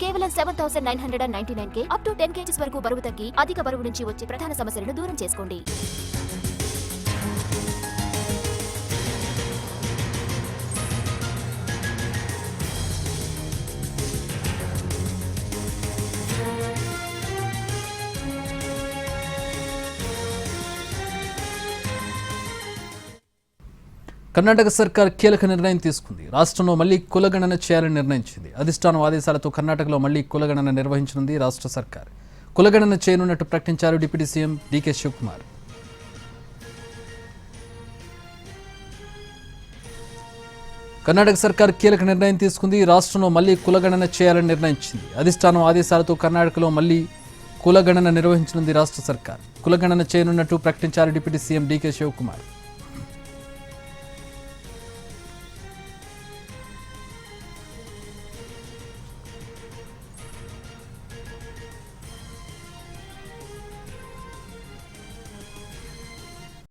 కేవలం 7,999 up to 10 kgs వరకు బరువు తగ్గి అధిక బరువు నుంచి వచ్చే ప్రధాన సమస్యలను దూరం చేసుకోండి. కర్ణాటక సర్కార్ కీలక నిర్ణయం తీసుకుంది. రాష్ట్రంలో మళ్లీ కులగణన చేయాలని నిర్ణయించింది. అధిష్టానం ఆదేశాలతో కర్ణాటకలో మళ్లీ కులగణన నిర్వహించనుంది రాష్ట్ర సర్కార్. కులగణన చేయనున్నట్టు ప్రకటించారు డిప్యూటీ సీఎం డీకే శివకుమార్. కర్ణాటక సర్కార్ కీలక నిర్ణయం తీసుకుంది. రాష్ట్రంలో మళ్లీ కులగణన చేయాలని నిర్ణయించింది. అధిష్టానం ఆదేశాలతో కర్ణాటకలో మళ్లీ కులగణన నిర్వహించనుంది రాష్ట్ర సర్కార్. కులగణన చేయనున్నట్టు ప్రకటించారు డిప్యూటీ సీఎం డీకే శివకుమార్.